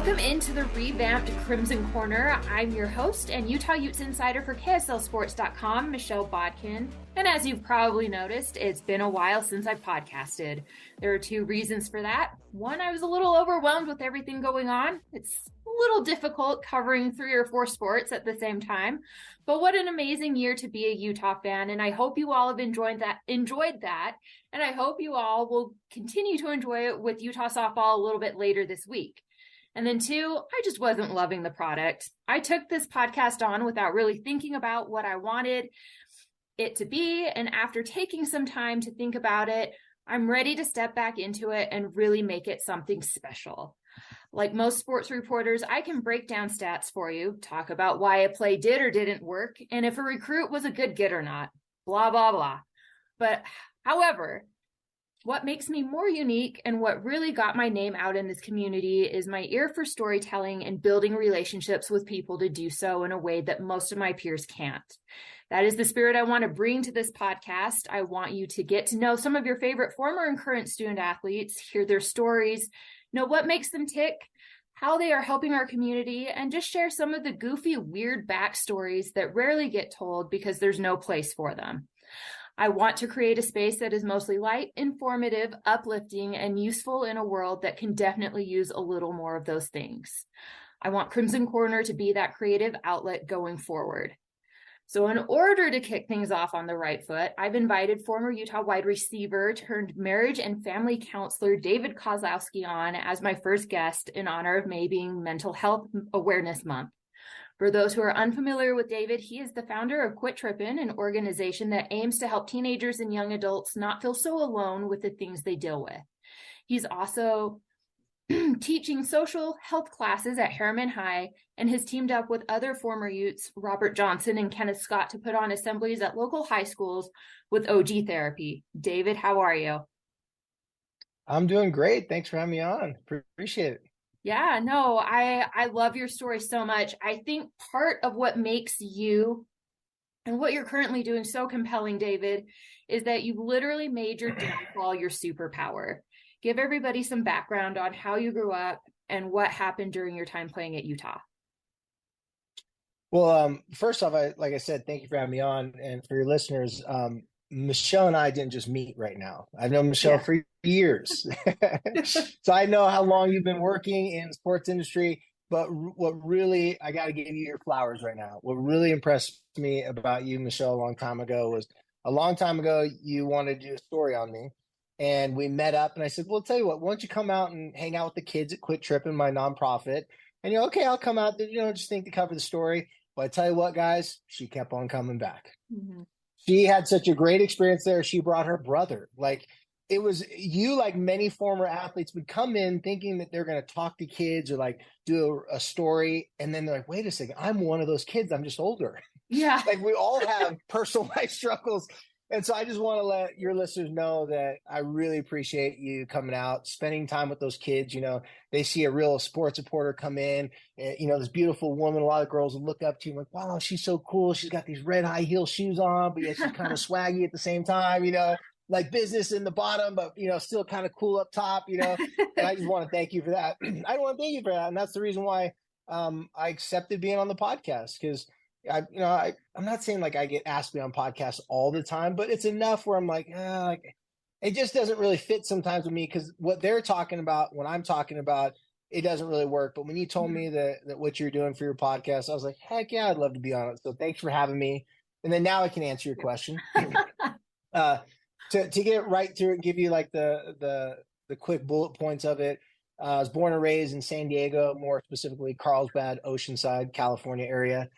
Welcome into the revamped Crimson Corner. I'm your host and Utah Utes insider for KSLSports.com, Michelle Bodkin. And as you've probably noticed, it's been a while since I've podcasted. There are two reasons for that. One, I was a little overwhelmed with everything going on. It's a little difficult covering 3 or 4 sports at the same time. But what an amazing year to be a Utah fan. And I hope you all have enjoyed that. And I hope you all will continue to enjoy it with Utah softball a little bit later this week. And then 2, I just wasn't loving the product. I took this podcast on without really thinking about what I wanted it to be. And after taking some time to think about it, I'm ready to step back into it and really make it something special. Like most sports reporters, I can break down stats for you, talk about why a play did or didn't work, and if a recruit was a good get or not, blah, blah, blah. But however, what makes me more unique and what really got my name out in this community is my ear for storytelling and building relationships with people to do so in a way that most of my peers can't. That is the spirit I want to bring to this podcast. I want you to get to know some of your favorite former and current student athletes, hear their stories, know what makes them tick, how they are helping our community, and just share some of the goofy, weird backstories that rarely get told because there's no place for them. I want to create a space that is mostly light, informative, uplifting, and useful in a world that can definitely use a little more of those things. I want Crimson Corner to be that creative outlet going forward. So in order to kick things off on the right foot, I've invited former Utah wide receiver turned marriage and family counselor David Kozlowski on as my first guest in honor of May being Mental Health Awareness Month. For those who are unfamiliar with David, he is the founder of Quit Trippin', an organization that aims to help teenagers and young adults not feel so alone with the things they deal with. He's also teaching social health classes at Harriman High and has teamed up with other former Utes, Robert Johnson and Kenneth Scott, to put on assemblies at local high schools with OG therapy. David, how are you? I'm doing great. Thanks for having me on. Appreciate it. Yeah, no, I love your story so much. I think part of what makes you and what you're currently doing so compelling, David, is that you've literally made your downfall your superpower. Give everybody some background on how you grew up and what happened during your time playing at Utah. Well, first off, like I said, thank you for having me on. And for your listeners, Michelle and I didn't just meet right now. I've known Michelle for years. So I know how long you've been working in the sports industry, but what really, I got to give you your flowers right now. What really impressed me about you, Michelle, a long time ago you wanted to do a story on me, and we met up and I said, well, tell you what, why don't you come out and hang out with the kids at Quit Trippin', my nonprofit? And you're okay, I'll come out, just think to cover the story. But I tell you what, guys, she kept on coming back. Mm-hmm. She had such a great experience there. She brought her brother. Like, it was you, like many former athletes, would come in thinking that they're going to talk to kids or like do a story. And then they're like, wait a second, I'm one of those kids. I'm just older. Yeah. Like, we all have personal life struggles. And so I just want to let your listeners know that I really appreciate you coming out, spending time with those kids. They see a real sports reporter come in, and, this beautiful woman. A lot of girls will look up to you like, wow, she's so cool. She's got these red high heel shoes on, but yet she's kind of swaggy at the same time, like business in the bottom, but, still kind of cool up top, and I just want to thank you for that. I want to thank you for that. And that's the reason why I accepted being on the podcast, because I'm not saying like I get asked to be on podcasts all the time, but it's enough where I'm like, it just doesn't really fit sometimes with me, because what they're talking about, when I'm talking about, it doesn't really work. But when you told me that what you're doing for your podcast, I was like, heck yeah, I'd love to be on it. So thanks for having me. And then now I can answer your question. To get right to it and give you like the quick bullet points of it. I was born and raised in San Diego, more specifically Carlsbad, Oceanside, California area.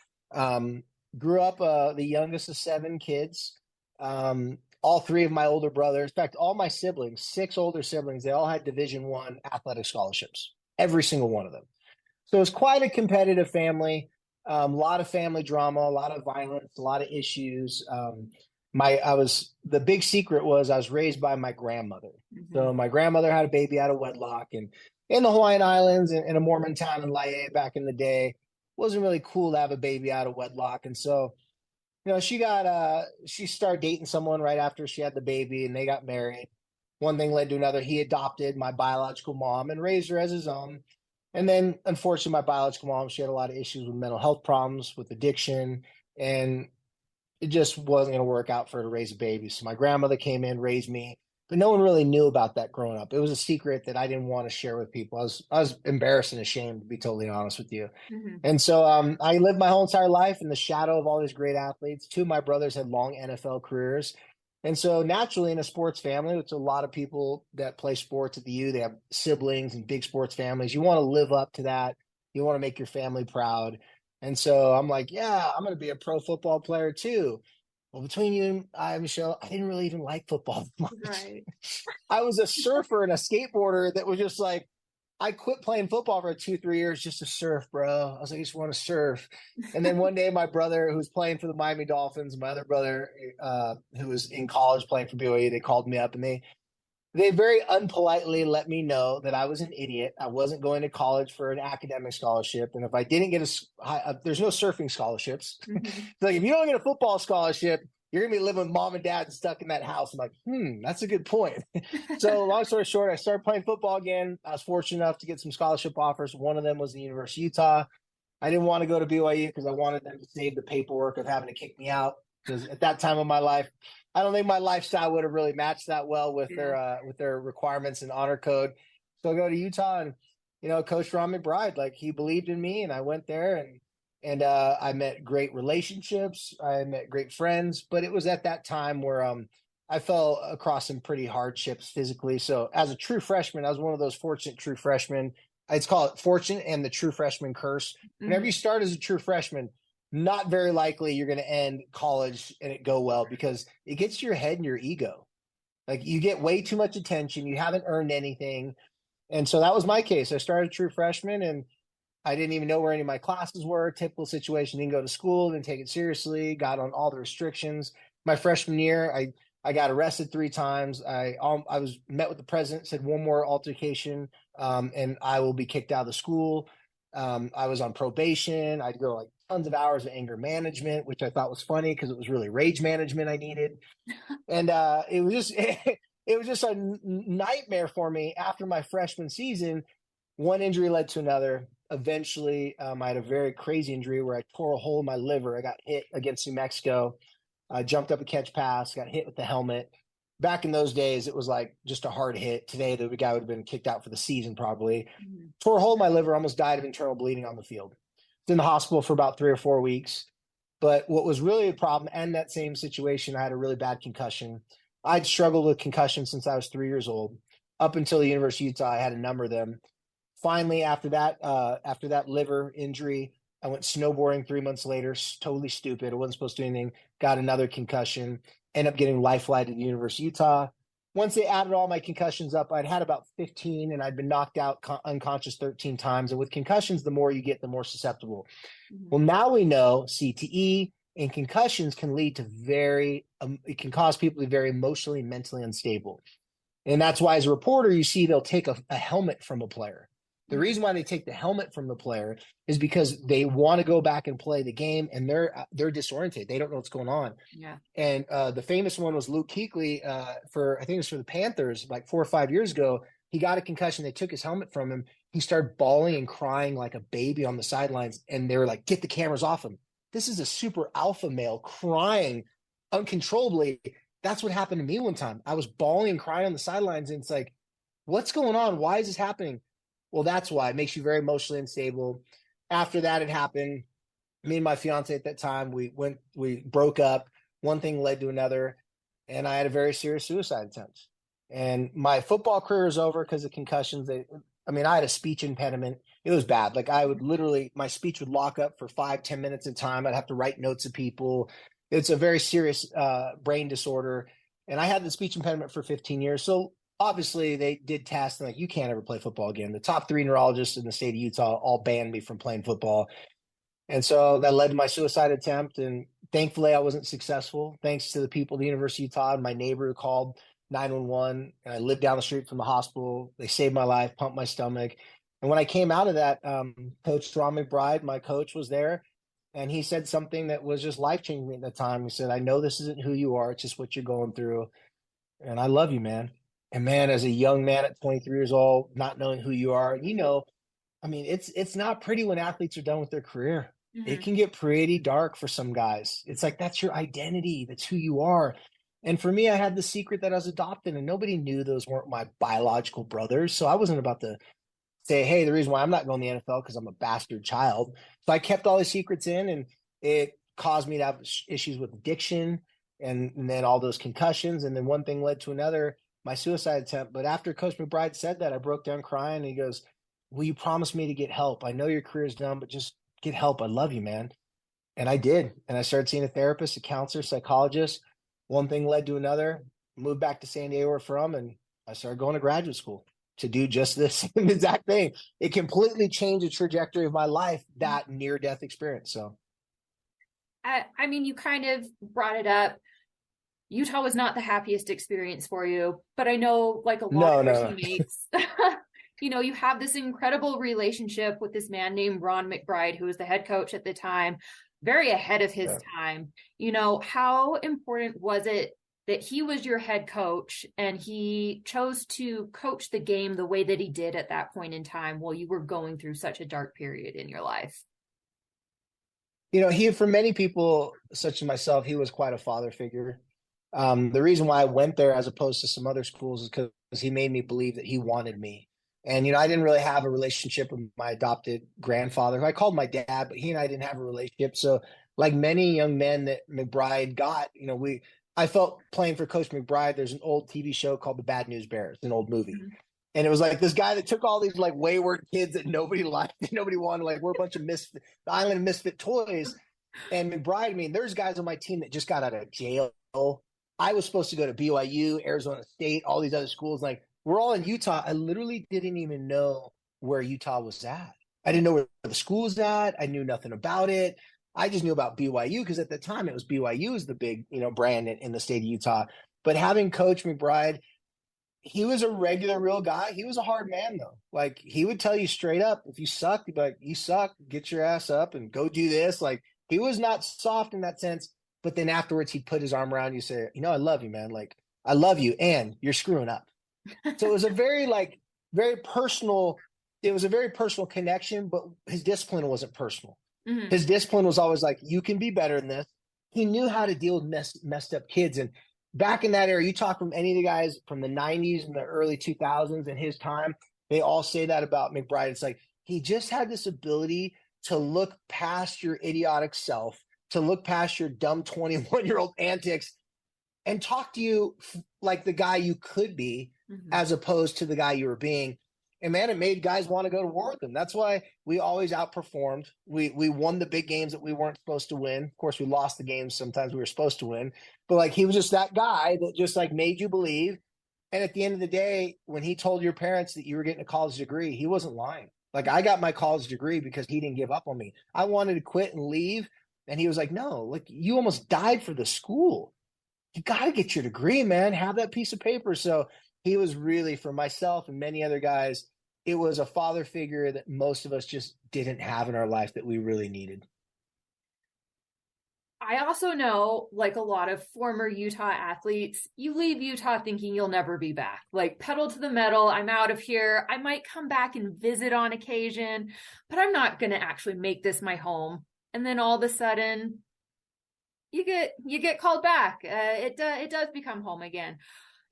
Grew up the youngest of 7 kids. All 3 of my older brothers, in fact, all my siblings, 6 older siblings, they all had Division I athletic scholarships, every single one of them. So it was quite a competitive family, a lot of family drama, a lot of violence, a lot of issues. The big secret was I was raised by my grandmother. Mm-hmm. So my grandmother had a baby out of wedlock, and in the Hawaiian Islands, in a Mormon town in Laie back in the day, wasn't really cool to have a baby out of wedlock. And so, she started dating someone right after she had the baby, and they got married. One thing led to another. He adopted my biological mom and raised her as his own. And then, unfortunately, my biological mom, she had a lot of issues with mental health problems, with addiction, and it just wasn't going to work out for her to raise a baby. So my grandmother came in, raised me, but no one really knew about that growing up. It was a secret that I didn't want to share with people. I was embarrassed and ashamed, to be totally honest with you. Hmm. And so I lived my whole entire life in the shadow of all these great athletes. Two of my brothers had long NFL careers. And so naturally in a sports family, it's a lot of people that play sports at the U, they have siblings and big sports families. You want to live up to that. You want to make your family proud. And so I'm like, yeah, I'm going to be a pro football player too. Well, between you and I, Michelle, I didn't really even like football much. Right. I was a surfer and a skateboarder that was just like, I quit playing football for 2, 3 years just to surf, bro. I was like, I just want to surf. And then one day, my brother, who was playing for the Miami Dolphins, my other brother, who was in college playing for BYU, they called me up and they very unpolitely let me know that I was an idiot. I wasn't going to college for an academic scholarship, and if I didn't get there's no surfing scholarships. Hmm. Like if you don't get a football scholarship, you're gonna be living with mom and dad and stuck in that house. I'm like, that's a good point. So long story short, I started playing football again. I was fortunate enough to get some scholarship offers. One of them was the University of Utah. I didn't want to go to BYU because I wanted them to save the paperwork of having to kick me out. Because at that time of my life, I don't think my lifestyle would have really matched that well with their requirements and honor code. So I go to Utah, and Coach Ron McBride, like he believed in me, and I went there, and I met great relationships. I met great friends, but it was at that time where I fell across some pretty hardships physically. So as a true freshman, I was one of those fortunate true freshmen. It's called fortune and the true freshman curse. Whenever you start as a true freshman, not very likely you're going to end college and it go well, because it gets to your head and your ego. Like you get way too much attention. You haven't earned anything. And so that was my case. I started a true freshman and I didn't even know where any of my classes were. Typical situation, didn't go to school, didn't take it seriously, got on all the restrictions. My freshman year, I got arrested 3 times. I was met with the president, said one more altercation, and I will be kicked out of the school. I was on probation. I'd go like tons of hours of anger management, which I thought was funny because it was really rage management I needed. And it was just it was just a nightmare for me after my freshman season. One injury led to another. Eventually, I had a very crazy injury where I tore a hole in my liver. I got hit against New Mexico. I jumped up a catch pass, got hit with the helmet. Back in those days, it was like just a hard hit. Today, the guy would have been kicked out for the season probably. Tore a hole in my liver, almost died of internal bleeding on the field. Was in the hospital for about 3 or 4 weeks. But what was really a problem, and that same situation, I had a really bad concussion. I'd struggled with concussion since I was 3 years old. Up until the University of Utah, I had a number of them. Finally, after that liver injury, I went snowboarding 3 months later. Totally stupid. I wasn't supposed to do anything. Got another concussion. Ended up getting life flight to the University of Utah. Once they added all my concussions up, I'd had about 15, and I'd been knocked out unconscious 13 times. And with concussions, the more you get, the more susceptible. Well, now we know CTE and concussions can lead to it can cause people to be very emotionally, mentally unstable. And that's why as a reporter, you see they'll take a helmet from a player. The reason why they take the helmet from the player is because they want to go back and play the game, and they're disoriented. They don't know what's going on. Yeah. And the famous one was Luke Kuechly I think it was for the Panthers like 4 or 5 years ago. He got a concussion. They took his helmet from him. He started bawling and crying like a baby on the sidelines, and they were like, "Get the cameras off him." This is a super alpha male crying uncontrollably. That's what happened to me one time. I was bawling and crying on the sidelines, and it's like, what's going on? Why is this happening? Well, that's why. It makes you very emotionally unstable. After that had happened, me and my fiance at that time, we broke up. One thing led to another, and I had a very serious suicide attempt. And my football career is over because of concussions. I had a speech impediment. It was bad. Like my speech would lock up for 5-10 minutes at a time. I'd have to write notes to people. It's a very serious brain disorder. And I had the speech impediment for 15 years. So obviously they did tests and like, you can't ever play football again. The top 3 neurologists in the state of Utah all banned me from playing football. And so that led to my suicide attempt. And thankfully I wasn't successful, thanks to the people at the University of Utah and my neighbor who called 911. And I lived down the street from the hospital. They saved my life, pumped my stomach. And when I came out of that, Coach Ron McBride, my coach, was there. And he said something that was just life-changing at the time. He said, "I know this isn't who you are. It's just what you're going through. And I love you, man." And man, as a young man at 23 years old, not knowing who you are, I mean, it's not pretty when athletes are done with their career. It Hmm. can get pretty dark for some guys. It's like that's your identity, that's who you are. And for me, I had the secret that I was adopted, and nobody knew those weren't my biological brothers. So I wasn't about to say, hey, the reason why I'm not going to the NFL because I'm a bastard child. So I kept all the secrets in, and it caused me to have issues with addiction and then all those concussions. And then one thing led to another, my suicide attempt. But after Coach McBride said that, I broke down crying. And he goes, will you promise me to get help? I know your career's done, but just get help. I love you, man. And I did. And I started seeing a therapist, a counselor, psychologist. One thing led to another. Moved back to San Diego, where I'm from, and I started going to graduate school to do just this exact thing. It completely changed the trajectory of my life, that near death experience. So, I mean, you kind of brought it up. Utah was not the happiest experience for you, but I know, like a lot no, of your no, no. teammates, you have this incredible relationship with this man named Ron McBride, who was the head coach at the time, very ahead of his Yeah. time. How important was it that he was your head coach and he chose to coach the game the way that he did at that point in time while you were going through such a dark period in your life? He, for many people, such as myself, he was quite a father figure. The reason why I went there as opposed to some other schools is because he made me believe that he wanted me. And, I didn't really have a relationship with my adopted grandfather, who I called my dad, but he and I didn't have a relationship. So, like many young men that McBride got, I felt playing for Coach McBride. There's an old TV show called The Bad News Bears, an old movie. Mhm. And it was like this guy that took all these like wayward kids that nobody liked, nobody wanted. Like we're a bunch of misfit, the island of misfit toys. And McBride, I mean, there's guys on my team that just got out of jail. I was supposed to go to BYU, Arizona State, all these other schools. Like we're all in Utah. I literally didn't even know where Utah was at. I didn't know where the school was at. I knew nothing about it. I just knew about BYU because at the time it was BYU was the big, brand in the state of Utah. But having Coach McBride, he was a regular, real guy. He was a hard man, though. Like he would tell you straight up, if you suck, he'd be like, you suck, get your ass up and go do this. Like he was not soft in that sense. But then afterwards, he'd put his arm around you and say, I love you, man. Like I love you, and you're screwing up. So it was a very very personal. It was a very personal connection, but his discipline wasn't personal. Mhm. His discipline was always like, you can be better than this. He knew how to deal with messed up kids. And back in that era, you talk from any of the guys from the 90s and the early 2000s in his time, they all say that about McBride. It's like he just had this ability to look past your idiotic self, to look past your dumb 21-year-old antics and talk to you like the guy you could be Mhm. as opposed to the guy you were being. And man, it made guys want to go to war with him. That's why we always outperformed. We won the big games that we weren't supposed to win. Of course, we lost the games sometimes we were supposed to win. But like he was just that guy that just like made you believe. And at the end of the day, when he told your parents that you were getting a college degree, he wasn't lying. Like I got my college degree because he didn't give up on me. I wanted to quit and leave. And he was like, no, like you almost died for the school. You got to get your degree, man. Have that piece of paper. So he was really, for myself and many other guys, it was a father figure that most of us just didn't have in our life that we really needed. I also know, like a lot of former Utah athletes, you leave Utah thinking you'll never be back. Like, pedal to the metal, I'm out of here. I might come back and visit on occasion, but I'm not going to actually make this my home. And then all of a sudden, you get called back. It does become home again.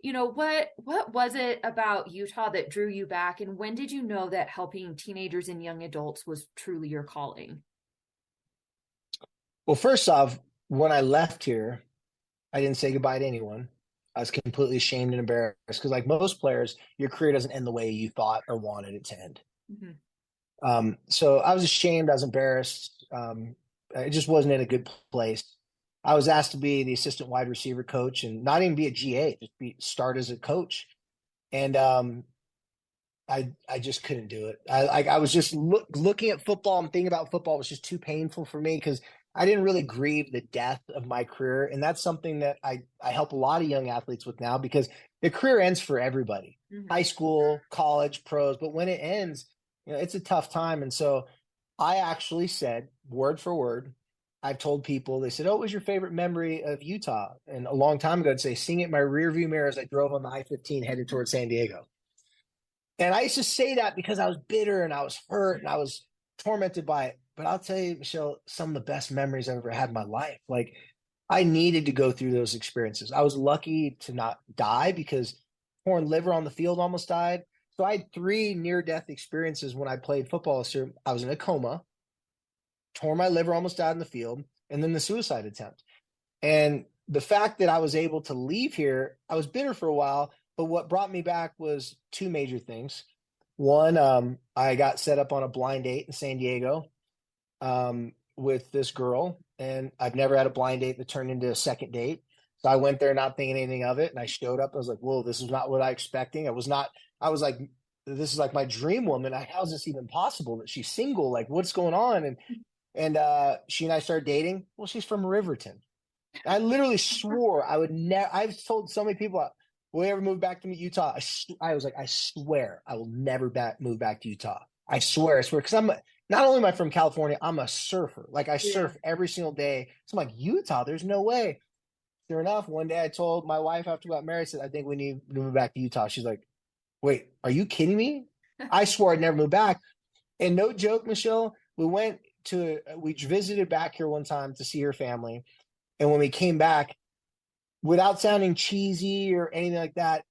What was it about Utah that drew you back, and when did you know that helping teenagers and young adults was truly your calling? Well, first off, when I left here, I didn't say goodbye to anyone. I was completely ashamed and embarrassed because, like most players, your career doesn't end the way you thought or wanted it to end. Mm-hmm. So I was ashamed. I was embarrassed. It just wasn't in a good place. I was asked to be the assistant wide receiver coach and not even be a GA, just start as a coach. And I just couldn't do it. I was just looking at football and thinking about football was just too painful for me because I didn't really grieve the death of my career. And that's something that I help a lot of young athletes with now because the career ends for everybody, Mm-hmm. high school, college, pros. But when it ends, it's a tough time. And so I actually said word for word, I've told people, they said, oh, what was your favorite memory of Utah? And a long time ago, I'd say, seeing it in my rearview mirror as I drove on the I-15 headed towards San Diego. And I used to say that because I was bitter and I was hurt and I was tormented by it. But I'll tell you, Michelle, some of the best memories I've ever had in my life. Like, I needed to go through those experiences. I was lucky to not die because torn liver on the field almost died. So I had 3 near-death experiences when I played football. So I was in a coma, tore my liver, almost died in the field, and then the suicide attempt. And the fact that I was able to leave here, I was bitter for a while, but what brought me back was 2 major things. One, I got set up on a blind date in San Diego with this girl, and I've never had a blind date that turned into a second date. So I went there not thinking anything of it, and I showed up. I was like, "Whoa, this is not what I expecting." I was not. I was like, "This is like my dream woman. How is this even possible that she's single? Like, what's going on?" And she and I started dating. Well, she's from Riverton. I literally swore I would never. I've told so many people, will you ever move back to Utah? I was like, I swear I will never move back to Utah. I swear. Because not only am I from California, I'm a surfer. Like, I surf every single day. So I'm like, Utah, there's no way. Sure enough, one day I told my wife after we got married, I said, I think we need to move back to Utah. She's like, wait, are you kidding me? I swore I'd never move back. And no joke, Michelle, we visited back here one time to see her family. And when we came back, without sounding cheesy or anything like that,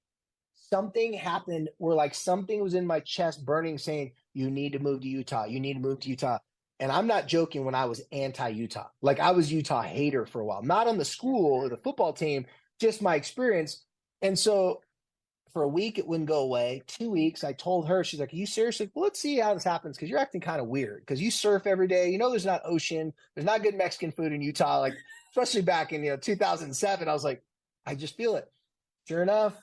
something happened where like something was in my chest burning saying, you need to move to Utah. You need to move to Utah. And I'm not joking when I was anti-Utah. Like, I was Utah hater for a while, not on the school or the football team, just my experience. And so for a week, it wouldn't go away. 2 weeks, I told her, she's like, are you serious? Like, well, let's see how this happens, because you're acting kind of weird because you surf every day. You know, there's not ocean. There's not good Mexican food in Utah. Like, especially back in 2007, I was like, I just feel it. Sure enough,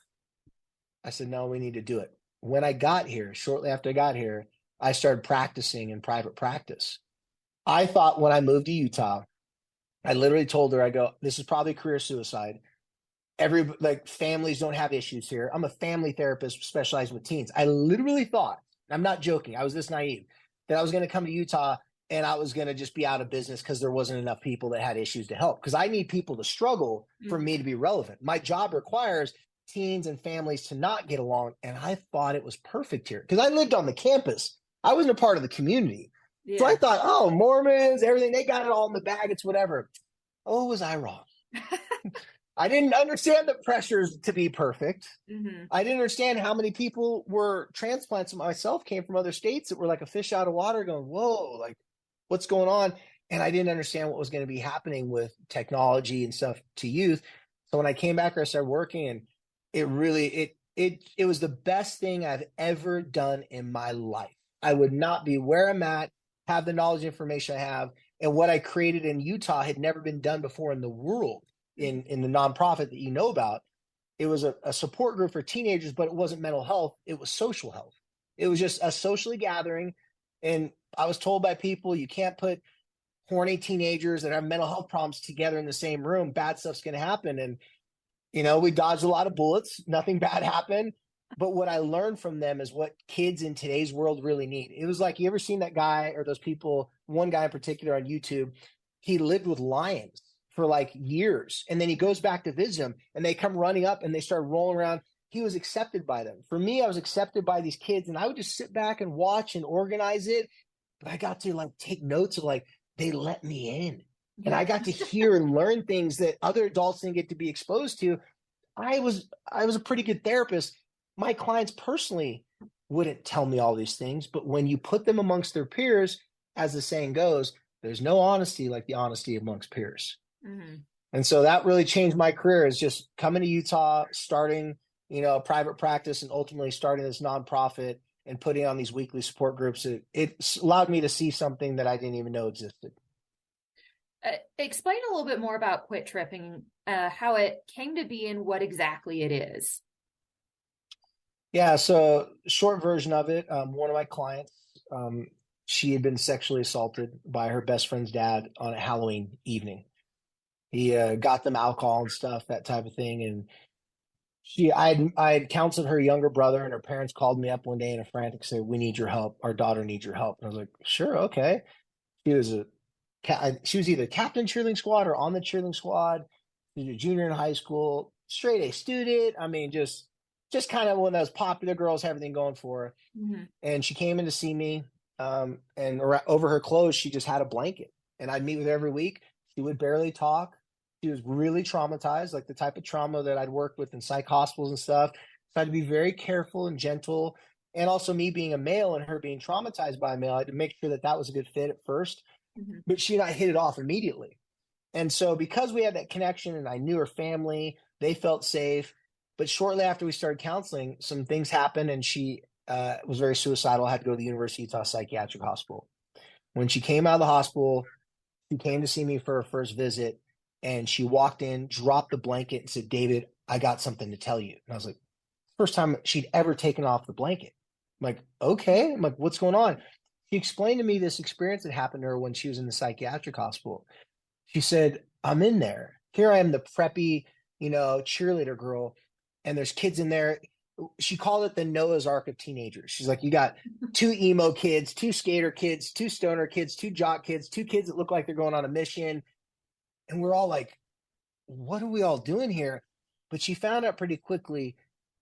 I said, no, we need to do it. When I got here, shortly after I got here, I started practicing in private practice. I thought when I moved to Utah, I literally told her, I go, this is probably career suicide. Families don't have issues here. I'm a family therapist specializing with teens. I literally thought, I'm not joking, I was this naive, that I was going to come to Utah and I was going to just be out of business because there wasn't enough people that had issues to help. Because I need people to struggle for me to be relevant. My job requires teens and families to not get along. And I thought it was perfect here because I lived on the campus. I wasn't a part of the community. Yeah. So I thought, oh, Mormons, everything, they got it all in the bag. It's whatever. Oh, was I wrong? I didn't understand the pressures to be perfect. Mm-hmm. I didn't understand how many people were transplants. Myself came from other states that were like a fish out of water going, whoa, like, what's going on? And I didn't understand what was going to be happening with technology and stuff to youth. So when I came back, I started working, and it really, it was the best thing I've ever done in my life. I would not be where I'm at, have the knowledge and information I have, and what I created in Utah had never been done before in the world in the nonprofit that you know about. It was a support group for teenagers, but it wasn't mental health. It was social health. It was just a socially gathering. And I was told by people, you can't put horny teenagers that have mental health problems together in the same room. Bad stuff's going to happen. And, we dodged a lot of bullets. Nothing bad happened. But what I learned from them is what kids in today's world really need. It was like, you ever seen that guy or those people, one guy in particular on YouTube, he lived with lions for like years. And then he goes back to visit them, and they come running up and they start rolling around. He was accepted by them. For me, I was accepted by these kids, and I would just sit back and watch and organize it. But I got to like take notes of like, they let me in. And I got to hear and learn things that other adults didn't get to be exposed to. I was a pretty good therapist. My clients personally wouldn't tell me all these things, but when you put them amongst their peers, as the saying goes, there's no honesty like the honesty amongst peers. Mm-hmm. And so that really changed my career, is just coming to Utah, starting, a private practice, and ultimately starting this nonprofit and putting on these weekly support groups. It allowed me to see something that I didn't even know existed. Explain a little bit more about Quit Tripping, how it came to be and what exactly it is. Yeah, so short version of it, one of my clients, she had been sexually assaulted by her best friend's dad on a Halloween evening. He got them alcohol and stuff, that type of thing. And I had counseled her younger brother, and her parents called me up one day in a frantic, say, we need your help. Our daughter needs your help. And I was like, sure, okay. She was either captain cheerleading squad or on the cheerleading squad. She was a junior in high school, straight A student. I mean, just just kind of one of those popular girls, everything going for her. Mm-hmm. And she came in to see me, and over her clothes, she just had a blanket. And I'd meet with her every week. She would barely talk. She was really traumatized, like the type of trauma that I'd worked with in psych hospitals and stuff. So I had to be very careful and gentle. And also me being a male and her being traumatized by a male, I had to make sure that that was a good fit at first. Mm-hmm. But she and I hit it off immediately. And so because we had that connection and I knew her family, they felt safe. But shortly after we started counseling, some things happened and she was very suicidal. I had to go to the University of Utah Psychiatric Hospital. When she came out of the hospital, she came to see me for her first visit, and she walked in, dropped the blanket, and said, "David, I got something to tell you." And I was like, first time she'd ever taken off the blanket. I'm like, okay. I'm like, what's going on? She explained to me this experience that happened to her when she was in the psychiatric hospital. She said, I'm in there. Here I am, the preppy, cheerleader girl, and there's kids in there. She called it the Noah's Ark of teenagers. She's like, you got two emo kids, two skater kids, two stoner kids, two jock kids, two kids that look like they're going on a mission. And we're all like, what are we all doing here? But she found out pretty quickly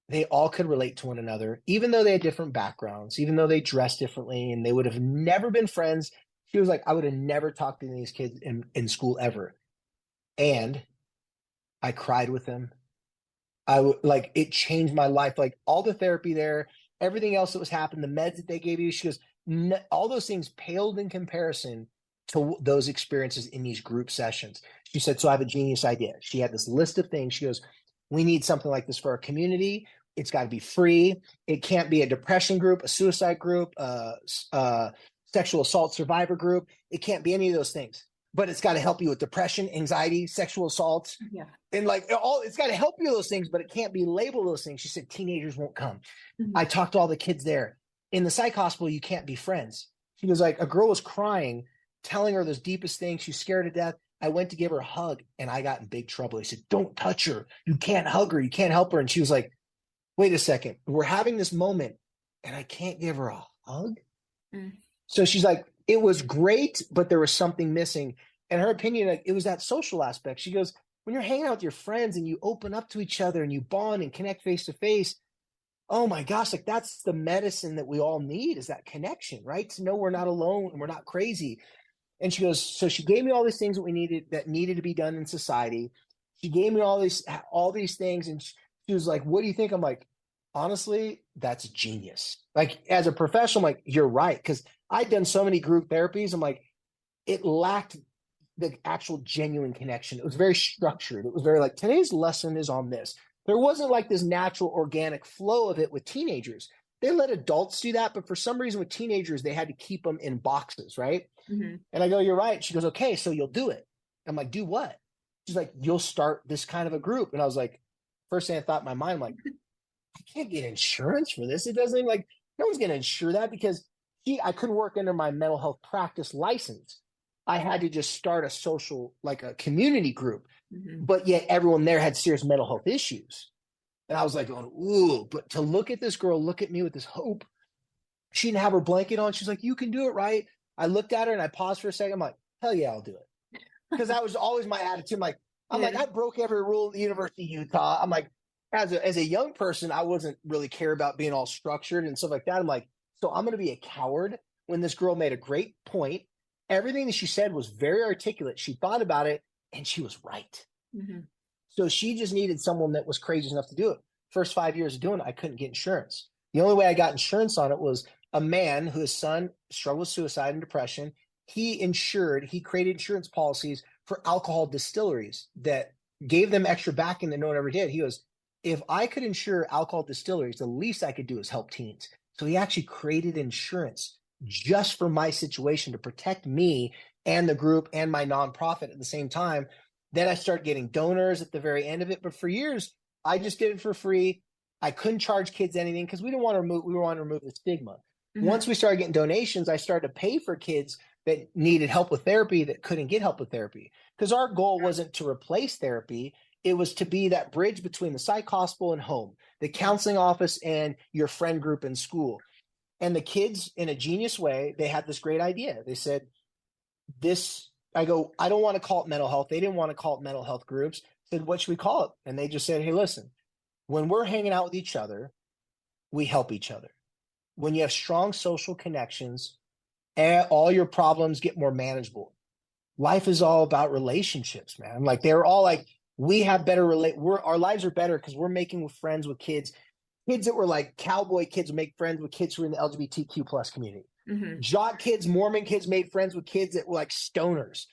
they all could relate to one another, even though they had different backgrounds, even though they dressed differently and they would have never been friends. She was like, I would have never talked to these kids in school ever. And I cried with them. It changed my life. Like all the therapy there, everything else that was happening, the meds that they gave you, she goes, all those things paled in comparison to those experiences in these group sessions. She said, so I have a genius idea. She had this list of things. She goes, we need something like this for our community. It's got to be free. It can't be a depression group, a suicide group, sexual assault survivor group. It can't be any of those things, but it's got to help you with depression, anxiety, sexual assaults. Yeah. And it's got to help you with those things, but it can't be labeled those things. She said, teenagers won't come. Mm-hmm. I talked to all the kids there. In the psych hospital, you can't be friends. She was like, a girl was crying, telling her those deepest things. She's scared to death. I went to give her a hug and I got in big trouble. He said, don't touch her. You can't hug her. You can't help her. And she was like, wait a second. We're having this moment and I can't give her a hug. Mm. So she's like, it was great, but there was something missing. And her opinion, like, it was that social aspect. She goes, when you're hanging out with your friends and you open up to each other and you bond and connect face to face, oh my gosh, like that's the medicine that we all need, is that connection, right? To know we're not alone and we're not crazy. And she goes, so she gave me all these things that needed to be done in society. She gave me all these things. And she was like, what do you think? I'm like, honestly, that's genius. Like as a professional, I'm like, you're right. Cause I'd done so many group therapies. I'm like, it lacked the actual genuine connection. It was very structured. It was very like, today's lesson is on this. There wasn't like this natural organic flow of it with teenagers. They let adults do that, but for some reason with teenagers, they had to keep them in boxes, right? Mm-hmm. And I go, you're right. She goes, okay, so you'll do it. I'm like, do what? She's like, you'll start this kind of a group. And I was like, first thing I thought in my mind, like, I can't get insurance for this. It doesn't like, no one's going to insure that because I couldn't work under my mental health practice license. I had to just start a social, like a community group, mm-hmm. But yet everyone there had serious mental health issues. And I was like going, ooh, but to look at this girl, look at me with this hope. She didn't have her blanket on. She's like, you can do it, right? I looked at her and I paused for a second. I'm like, hell yeah, I'll do it. Because that was always my attitude. I'm like, I broke every rule at the University of Utah. I'm like, as a young person, I wasn't really care about being all structured and stuff like that. I'm like, so I'm going to be a coward when this girl made a great point. Everything that she said was very articulate. She thought about it and she was right. Mm-hmm. So she just needed someone that was crazy enough to do it. First 5 years of doing it, I couldn't get insurance. The only way I got insurance on it was a man whose son struggled with suicide and depression. He created insurance policies for alcohol distilleries that gave them extra backing that no one ever did. He goes, if I could insure alcohol distilleries, the least I could do is help teens. So he actually created insurance just for my situation to protect me and the group and my nonprofit at the same time. Then I started getting donors at the very end of it. But for years, I just did it for free. I couldn't charge kids anything because we want to remove the stigma. Mm-hmm. Once we started getting donations, I started to pay for kids that needed help with therapy that couldn't get help with therapy. Because our goal wasn't to replace therapy. It was to be that bridge between the psych hospital and home, the counseling office and your friend group in school. And the kids, in a genius way, they had this great idea. They said, I don't want to call it mental health. They didn't want to call it mental health groups. I said, what should we call it? And they just said, hey, listen, When we're hanging out with each other, we help each other. When you have strong social connections, all your problems get more manageable. Life is all about relationships, man. Like they're all like, we have better our lives are better because we're making friends with kids that were like cowboy kids would make friends with kids who are in the LGBTQ plus community. Mm-hmm. Jock kids, Mormon kids made friends with kids that were like stoners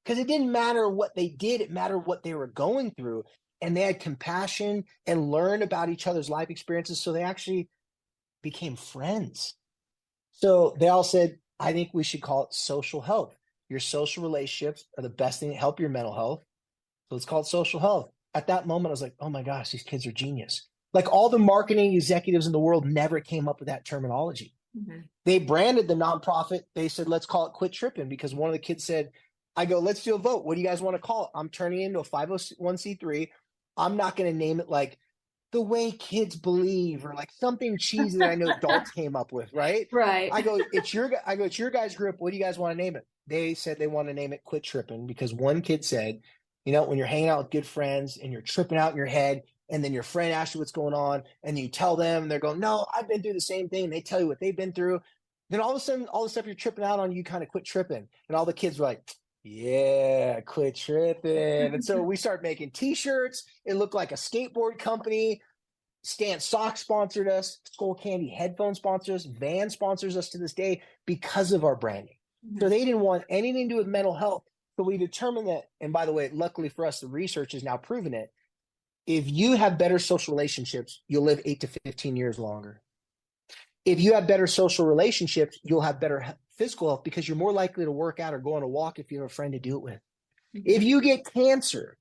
because it didn't matter what they did. It mattered what they were going through. And they had compassion and learned about each other's life experiences. So they actually became friends. So they all said, I think we should call it social health. Your social relationships are the best thing to help your mental health. So it's called social health. At that moment, I was like, oh my gosh, these kids are genius. Like all the marketing executives in the world never came up with that terminology. Mm-hmm. They branded the nonprofit. They said, let's call it Quit Tripping, because one of the kids said, I go, let's do a vote. What do you guys want to call it? I'm turning it into a 501c3. I'm not going to name it like The Way Kids Believe or like something cheesy that I know adults came up with, right? Right. I go, it's your guys' group. What do you guys want to name it? They said they want to name it Quit Tripping because one kid said, you know, when you're hanging out with good friends and you're tripping out in your head, and then your friend asks you what's going on, and you tell them, and they're going, no, I've been through the same thing. And they tell you what they've been through. Then all of a sudden, all the stuff you're tripping out on, you kind of quit tripping. And all the kids were like, yeah, quit tripping. And so we started making T-shirts. It looked like a skateboard company. Stan Sock sponsored us. Skull Candy headphone sponsors us. Van sponsors us to this day because of our branding. Mm-hmm. So they didn't want anything to do with mental health. So we determined that, and by the way, luckily for us, the research has now proven it. If you have better social relationships, you'll live 8 to 15 years longer. If you have better social relationships, you'll have better physical health because you're more likely to work out or go on a walk if you have a friend to do it with. Mm-hmm. If you get cancer,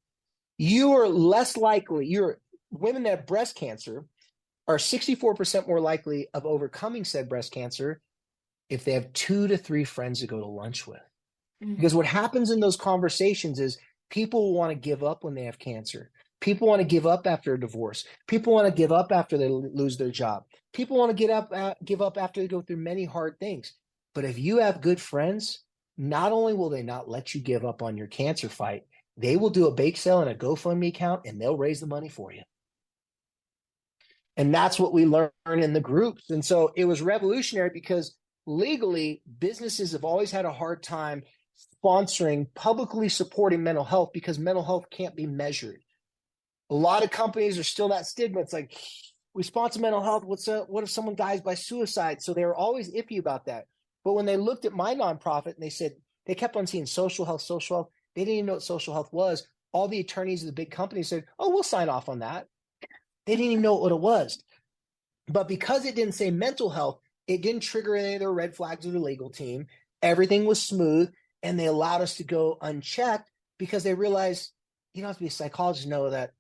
you are less likely, women that have breast cancer are 64% more likely of overcoming said breast cancer if they have 2 to 3 friends to go to lunch with. Mm-hmm. Because what happens in those conversations is people want to give up when they have cancer. People want to give up after a divorce. People want to give up after they lose their job. People want to give up after they go through many hard things. But if you have good friends, not only will they not let you give up on your cancer fight, they will do a bake sale and a GoFundMe account, and they'll raise the money for you. And that's what we learn in the groups. And so it was revolutionary because legally, businesses have always had a hard time sponsoring, publicly supporting mental health because mental health can't be measured. A lot of companies are still that stigma. It's like, we sponsor mental health. What if someone dies by suicide? So they were always iffy about that. But when they looked at my nonprofit and they said, they kept on seeing social health. They didn't even know what social health was. All the attorneys of the big companies said, oh, we'll sign off on that. They didn't even know what it was. But because it didn't say mental health, it didn't trigger any of their red flags of the legal team. Everything was smooth, and they allowed us to go unchecked because they realized you don't have to be a psychologist to know that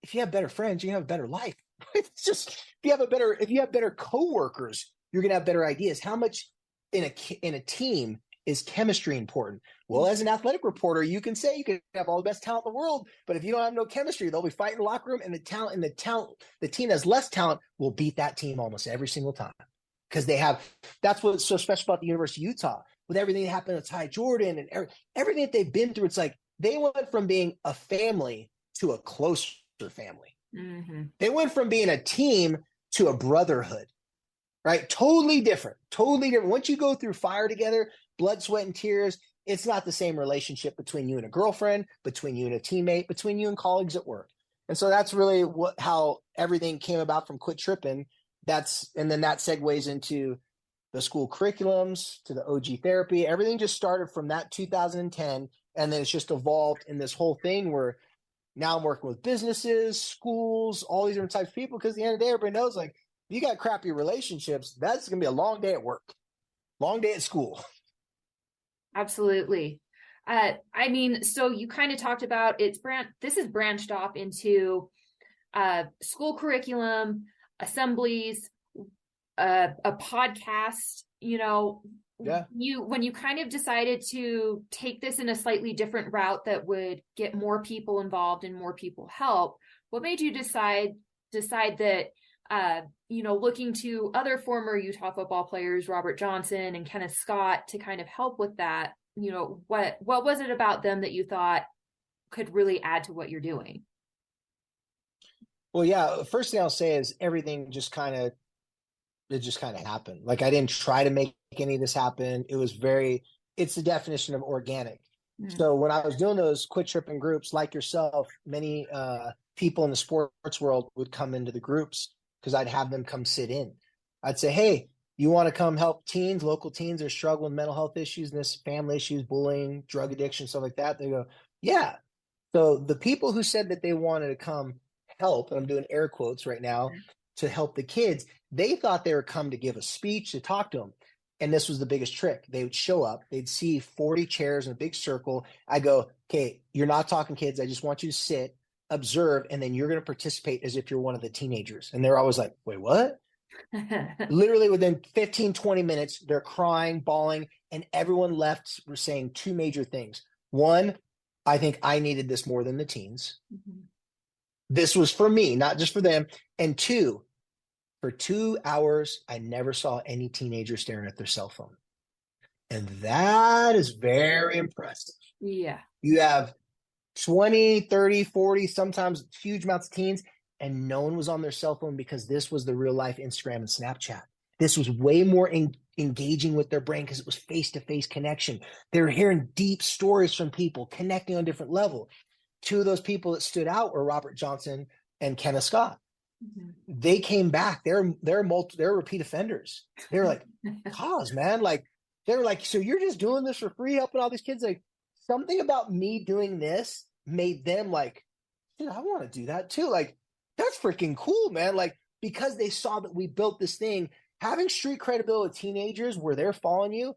if you have better friends, you have a better life. It's just if you have better coworkers, you're gonna have better ideas. How much in a team is chemistry important? Well, as an athletic reporter, you can say you can have all the best talent in the world, but if you don't have no chemistry, they'll be fighting in the locker room, and the team that's less talent will beat that team almost every single time because that's what's so special about the University of Utah with everything that happened with Ty Jordan and everything that they've been through. It's like they went from being a family to a closer family. Mm-hmm. They went from being a team to a brotherhood, right? Totally different. Once you go through fire together, blood, sweat, and tears, it's not the same relationship between you and a girlfriend, between you and a teammate, between you and colleagues at work. And so that's really how everything came about from Quit Tripping. And then that segues into the school curriculums, to the OG therapy. Everything just started from that 2010, and then it's just evolved in this whole thing where now I'm working with businesses, schools, all these different types of people, because at the end of the day, everybody knows, like, if you got crappy relationships, that's going to be a long day at work, long day at school. Absolutely. I mean, so you kind of talked about this is branched off into school curriculum, assemblies, a podcast, Yeah. When you kind of decided to take this in a slightly different route that would get more people involved and more people help, what made you decide that, looking to other former Utah football players, Robert Johnson and Kenneth Scott, to kind of help with that? What was it about them that you thought could really add to what you're doing? Well, yeah, first thing I'll say is everything just kind of it just kind of happened. Like I didn't try to make any of this happen. It's the definition of organic. Mm. So when I was doing those quit tripping groups, like yourself, many people in the sports world would come into the groups because I'd have them come sit in. I'd say, hey, you want to come help teens, local teens are struggling with mental health issues, and this family issues, bullying, drug addiction, stuff like that. They go, yeah. So the people who said that they wanted to come help, and I'm doing air quotes right now, to help the kids, they thought they were come to give a speech, to talk to them. And this was the biggest trick. They would show up, they'd see 40 chairs in a big circle. I go, okay, you're not talking kids. I just want you to sit, observe, and then you're going to participate as if you're one of the teenagers. And they're always like, wait, what? Literally within 15, 20 minutes, they're crying, bawling, and everyone left saying two major things. One, I think I needed this more than the teens. Mm-hmm. This was for me, not just for them. And two, for 2 hours, I never saw any teenager staring at their cell phone. And that is very impressive. Yeah. You have 20, 30, 40, sometimes huge amounts of teens, and no one was on their cell phone because this was the real life Instagram and Snapchat. This was way more engaging with their brain because it was face-to-face connection. They were hearing deep stories from people, connecting on a different level. Two of those people that stood out were Robert Johnson and Kenneth Scott. Mm-hmm. They came back. They're repeat offenders. They're like, cause man, like they're like, so you're just doing this for free, helping all these kids. Like something about me doing this made them like, dude, I want to do that too. Like that's freaking cool, man. Like because they saw that we built this thing, having street credibility with teenagers where they're following you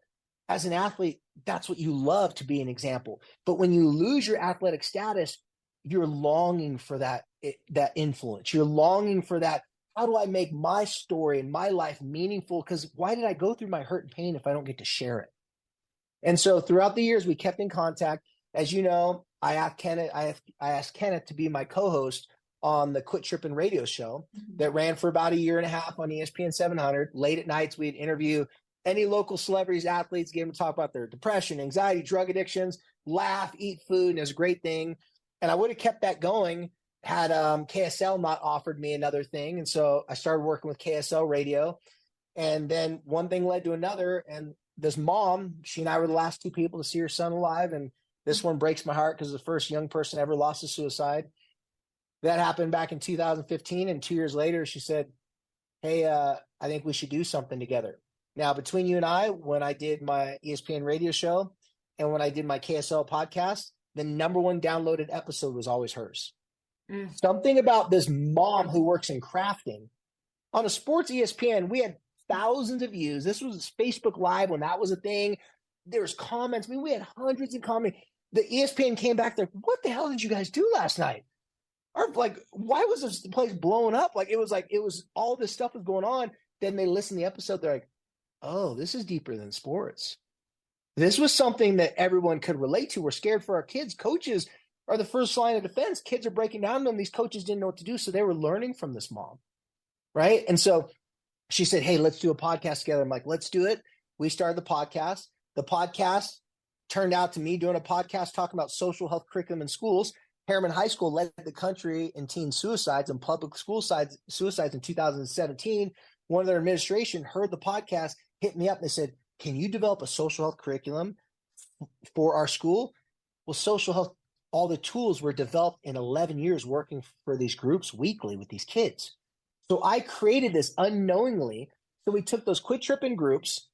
as an athlete, that's what you love, to be an example. But when you lose your athletic status, you're longing for that influence. You're longing for that. How do I make my story and my life meaningful? Because why did I go through my hurt and pain if I don't get to share it? And so throughout the years, we kept in contact. As you know, I asked Kenneth to be my co-host on the Quit Trippin' radio show that ran for about a year and a half on ESPN 700. Late at nights, we'd interview any local celebrities, athletes, get them to talk about their depression, anxiety, drug addictions, laugh, eat food, and it was a great thing. And I would have kept that going had KSL not offered me another thing. And so I started working with KSL radio. And then one thing led to another. And this mom, she and I were the last two people to see her son alive. And this one breaks my heart because the first young person ever lost to suicide. That happened back in 2015. And 2 years later, she said, hey, I think we should do something together. Now, between you and I, when I did my ESPN radio show and when I did my KSL podcast, the number one downloaded episode was always hers. Something about this mom who works in crafting. On a sports ESPN, we had thousands of views. This was Facebook Live when that was a thing. There was comments. I mean, we had hundreds of comments. The ESPN came back there. What the hell did you guys do last night? Or like, why was this place blowing up? Like it was all this stuff was going on. Then they listened to the episode. They're like, oh, this is deeper than sports. This was something that everyone could relate to. We're scared for our kids. Coaches are the first line of defense. Kids are breaking down on them. These coaches didn't know what to do. So they were learning from this mom. Right. And so she said, hey, let's do a podcast together. I'm like, let's do it. We started the podcast. The podcast turned out to me doing a podcast talking about social health curriculum in schools. Harriman High School led the country in teen suicides and public school suicides in 2017. One of their administration heard the podcast, hit me up, and they said, can you develop a social health curriculum for our school? Well, social health, all the tools were developed in 11 years working for these groups weekly with these kids. So I created this unknowingly. So we took those Quit Trippin' groups.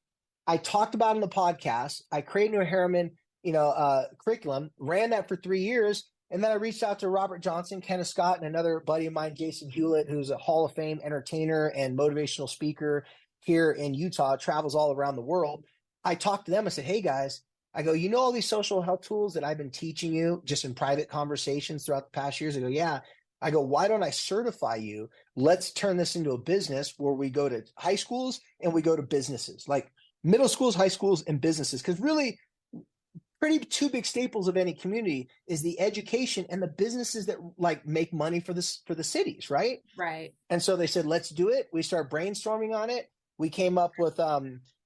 I talked about in the podcast. I created a Harriman, curriculum, ran that for 3 years. And then I reached out to Robert Johnson, Kenneth Scott, and another buddy of mine, Jason Hewlett, who's a Hall of Fame entertainer and motivational speaker here in Utah, travels all around the world. I talked to them. I said, hey, guys, I go, you know all these social health tools that I've been teaching you just in private conversations throughout the past years? I go, yeah. I go, why don't I certify you? Let's turn this into a business where we go to high schools and we go to businesses, like middle schools, high schools, and businesses. Because really, pretty two big staples of any community is the education and the businesses that like make money for the cities, right? Right. And so they said, let's do it. We started brainstorming on it. We came up with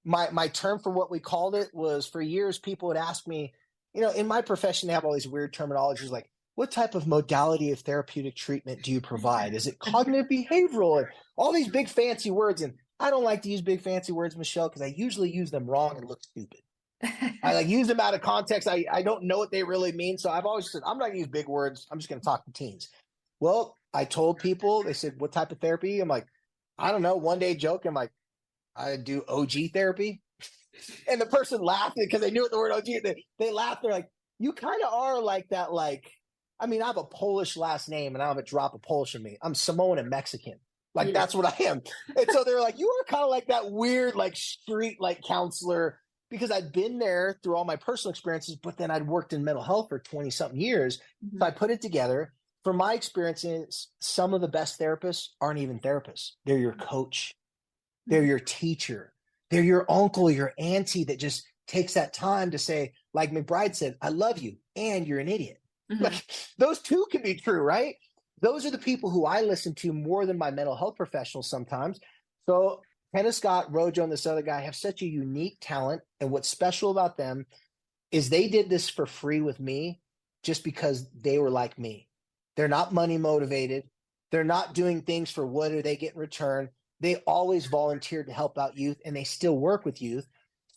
my term for what we called it was, for years people would ask me, in my profession, they have all these weird terminologies like what type of modality of therapeutic treatment do you provide? Is it cognitive behavioral? And all these big fancy words. And I don't like to use big fancy words, Michelle, because I usually use them wrong and look stupid. I like use them out of context. I don't know what they really mean. So I've always said, I'm not going to use big words. I'm just going to talk to teens. Well, I told people, they said, what type of therapy? I'm like, I don't know. One day joke, I'm like, I do OG therapy. And the person laughed because they knew what the word OG. They laughed. They're like, you kind of are like that. Like, I mean, I have a Polish last name and I have a drop of Polish in me. I'm Samoan and Mexican. Like, that's what I am. And so they're like, you are kind of like that weird, like street, like counselor, because I'd been there through all my personal experiences, but then I'd worked in mental health for 20 something years. Mm-hmm. So I put it together. From my experiences, some of the best therapists aren't even therapists. They're your coach. They're your teacher. They're your uncle, your auntie that just takes that time to say, like McBride said, I love you, and you're an idiot. Mm-hmm. Like, those two can be true, right? Those are the people who I listen to more than my mental health professionals sometimes. So Kenneth Scott, Rojo, and this other guy have such a unique talent. And what's special about them is they did this for free with me just because they were like me. They're not money motivated. They're not doing things for what do they get in return. They always volunteered to help out youth, and they still work with youth.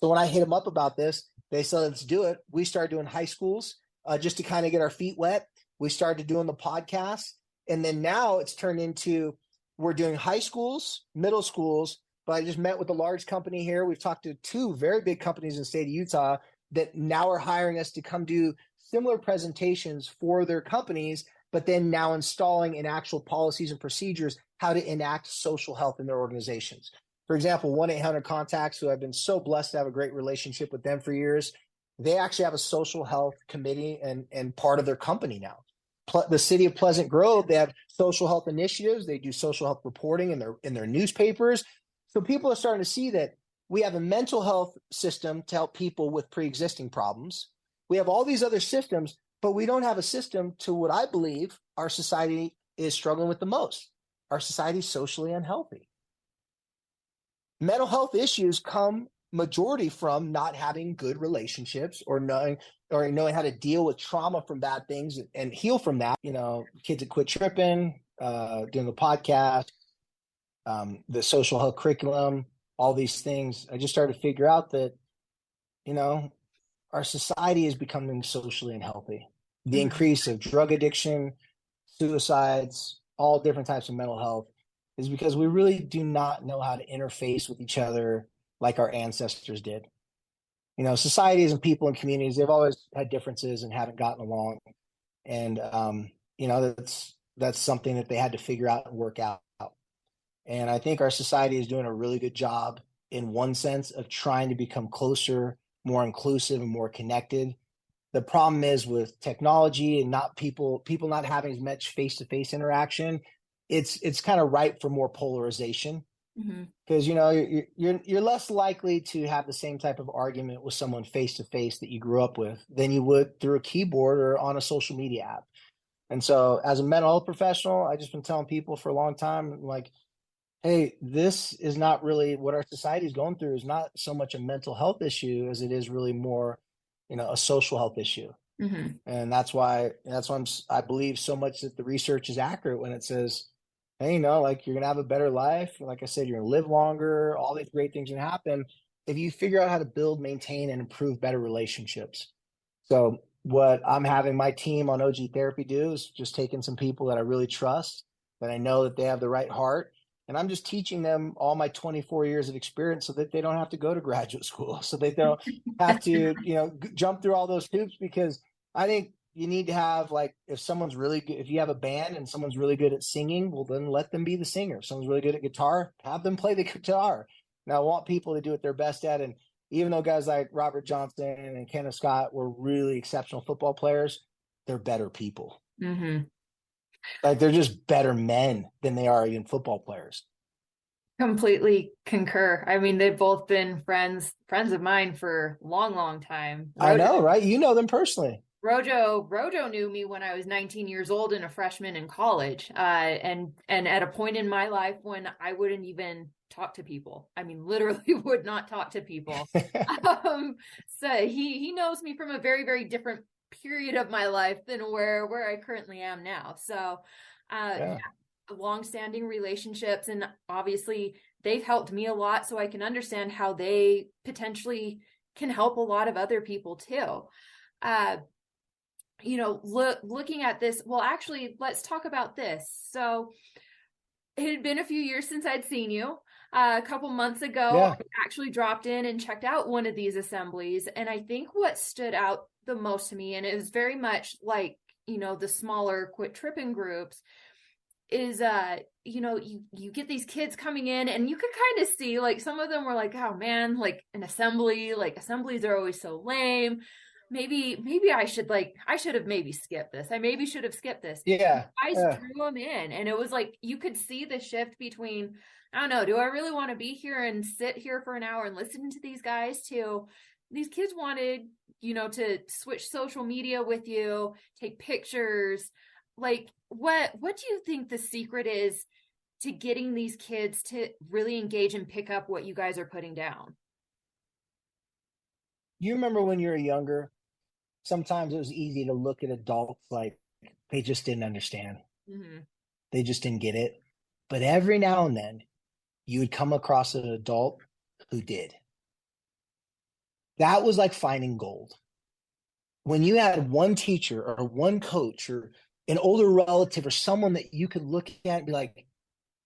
So when I hit them up about this, they said, let's do it. We started doing high schools just to kind of get our feet wet. We started doing the podcast. And then now it's turned into, we're doing high schools, middle schools, but I just met with a large company here. We've talked to 2 very big companies in the state of Utah that now are hiring us to come do similar presentations for their companies, but then now installing in actual policies and procedures how to enact social health in their organizations. For example, 1-800-CONTACTS, who I've been so blessed to have a great relationship with them for years, they actually have a social health committee and part of their company now. The city of Pleasant Grove, they have social health initiatives. They do social health reporting in their newspapers. So people are starting to see that we have a mental health system to help people with pre-existing problems. We have all these other systems, but we don't have a system to what I believe our society is struggling with the most. Our society is socially unhealthy. Mental health issues come majority from not having good relationships or knowing how to deal with trauma from bad things and heal from that. You know, kids that quit tripping, doing the podcast, the social health curriculum, all these things. I just started to figure out that, you know, our society is becoming socially unhealthy. The increase of drug addiction, suicides, all different types of mental health is because we really do not know how to interface with each other like our ancestors did. You know, societies and people and communities, they've always had differences and haven't gotten along. And, you know, that's something that they had to figure out and work out. And I think our society is doing a really good job in one sense of trying to become closer, more inclusive, and more connected. The problem is with technology and not people not having as much face-to-face interaction, it's kind of ripe for more polarization. Because you know you're less likely to have the same type of argument with someone face to face that you grew up with than you would through a keyboard or on a social media app. And so, as a mental health professional, I just been telling people for a long time, like, hey, this is not really what our society is going through. Is not so much a mental health issue as it is really more, you know, a social health issue. And that's why I believe so much that the research is accurate when it says, hey, you know, like you're going to have a better life. Like I said, you're going to live longer. All these great things can happen if you figure out how to build, maintain, and improve better relationships. So what I'm having my team on OG Therapy do is just taking some people that I really trust, that I know that they have the right heart. And I'm just teaching them all my 24 years of experience so that they don't have to go to graduate school, so they don't have to, you know, jump through all those hoops, because I think you need to have, like, if someone's really good, if you have a band and someone's really good at singing, well, then let them be the singer. If someone's really good at guitar, have them play the guitar. Now, I want people to do what they're best at. And even though guys like Robert Johnson and Kenneth Scott were really exceptional football players, they're better people. Like, they're just better men than they are even football players. Completely concur. I mean, they've both been friends of mine for a long time. I know, right? You know them personally. Rojo knew me when I was 19 years old and a freshman in college, and at a point in my life when I wouldn't even talk to people. I mean, literally would not talk to people. So he knows me from a very, very different period of my life than where I currently am now. So, yeah, long-standing relationships, and obviously they've helped me a lot, so I can understand how they potentially can help a lot of other people too. Looking at this, well, actually, let's talk about this. So it had been a few years since I'd seen you. A couple months ago, I actually dropped in and checked out one of these assemblies. And I think what stood out the most to me, and it was very much like, the smaller quit tripping groups, is you get these kids coming in, and you could kind of see, like, some of them were like, oh man, like an assembly, like assemblies are always so lame. Maybe I should have maybe skipped this. I maybe should have skipped this. Yeah. I drew them in, and it was like you could see the shift between, I don't know, do I really want to be here and sit here for an hour and listen to these guys, to these kids wanted, to switch social media with you, take pictures. Like, what do you think the secret is to getting these kids to really engage and pick up what you guys are putting down? You remember when you were younger, sometimes it was easy to look at adults like they just didn't understand. Mm-hmm. They just didn't get it. But every now and then you would come across an adult who did. That was like finding gold. When you had one teacher or one coach or an older relative or someone that you could look at and be like,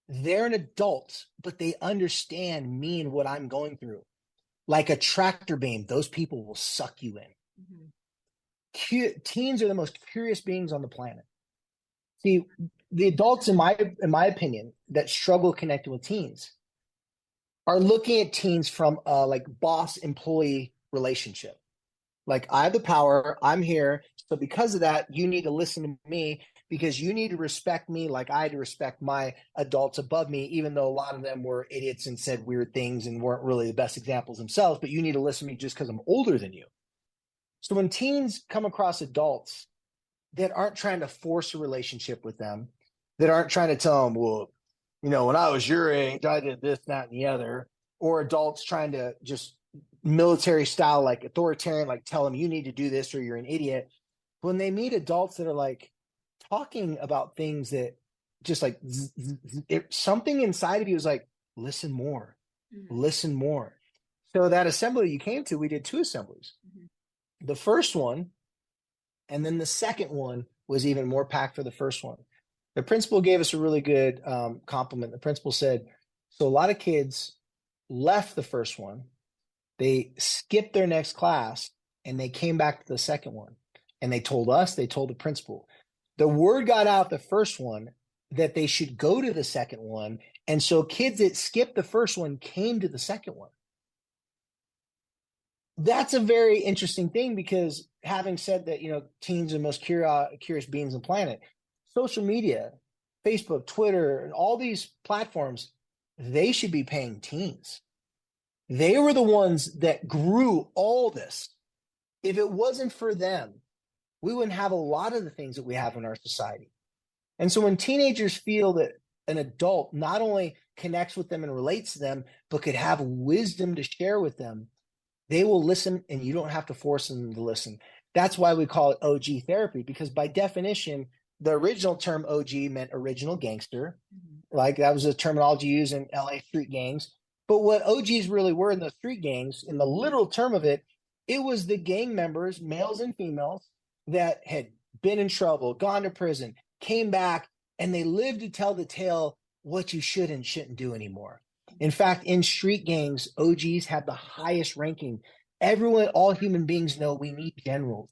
they're an adult, but they understand me and what I'm going through. Like a tractor beam, those people will suck you in. Mm-hmm. Teens are the most curious beings on the planet. See, the adults, in my opinion, that struggle connecting with teens are looking at teens from a like boss-employee relationship. Like, I have the power, I'm here, so because of that, you need to listen to me because you need to respect me like I had to respect my adults above me, even though a lot of them were idiots and said weird things and weren't really the best examples themselves, but you need to listen to me just because I'm older than you. So when teens come across adults that aren't trying to force a relationship with them, that aren't trying to tell them, well, when I was your age, I did this, that, and the other, or adults trying to just military style, like authoritarian, like tell them you need to do this or you're an idiot. When they meet adults that are like talking about things that just like something inside of you is like, listen more, listen more. So that assembly you came to, we did 2 assemblies. Mm-hmm. The first one, and then the second one was even more packed for the first one. The principal gave us a really good compliment. The principal said, so a lot of kids left the first one, they skipped their next class, and they came back to the second one. And they told us, they told the principal. The word got out the first one that they should go to the second one. And so kids that skipped the first one came to the second one. That's a very interesting thing because having said that, teens are the most curious beings on the planet, social media, Facebook, Twitter, and all these platforms, they should be paying teens. They were the ones that grew all this. If it wasn't for them, we wouldn't have a lot of the things that we have in our society. And so when teenagers feel that an adult not only connects with them and relates to them, but could have wisdom to share with them, they will listen, and you don't have to force them to listen. That's why we call it OG therapy, because by definition, the original term OG meant original gangster. Mm-hmm. Like that was a terminology used in LA street gangs. But what OGs really were in the street gangs, in the literal term of it, it was the gang members, males and females, that had been in trouble, gone to prison, came back, and they lived to tell the tale what you should and shouldn't do anymore. In fact, in street gangs, OGs have the highest ranking. Everyone, all human beings know we need generals.